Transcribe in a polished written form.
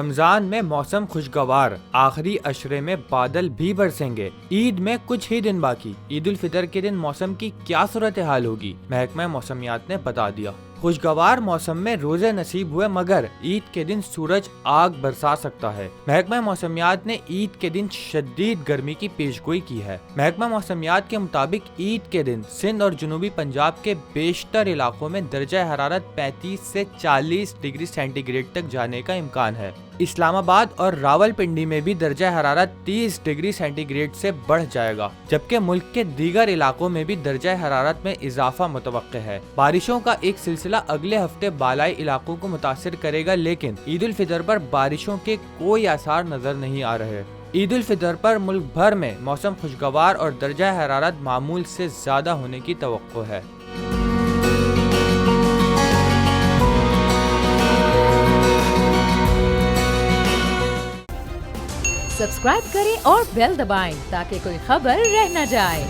رمضان میں موسم خوشگوار، آخری عشرے میں بادل بھی برسیں گے، عید میں کچھ ہی دن باقی، عید الفطر کے دن موسم کی کیا صورتحال ہوگی، محکمہ موسمیات نے بتا دیا۔ خوشگوار موسم میں روزے نصیب ہوئے مگر عید کے دن سورج آگ برسا سکتا ہے۔ محکمہ موسمیات نے عید کے دن شدید گرمی کی پیشگوئی کی ہے۔ محکمہ موسمیات کے مطابق عید کے دن سندھ اور جنوبی پنجاب کے بیشتر علاقوں میں درجہ حرارت 35 سے 40 ڈگری سینٹی گریڈ تک جانے کا امکان ہے۔ اسلام آباد اور راولپنڈی میں بھی درجہ حرارت 30 ڈگری سینٹی گریڈ سے بڑھ جائے گا، جبکہ ملک کے دیگر علاقوں میں بھی درجہ حرارت میں اضافہ متوقع ہے۔ بارشوں کا ایک سلسلہ اگلے ہفتے بالائی علاقوں کو متاثر کرے گا، لیکن عید الفطر پر بارشوں کے کوئی آثار نظر نہیں آ رہے۔ عید الفطر پر ملک بھر میں موسم خوشگوار اور درجہ حرارت معمول سے زیادہ ہونے کی توقع ہے۔ سبسکرائب کریں اور بیل دبائیں تاکہ کوئی خبر رہ نہ جائے۔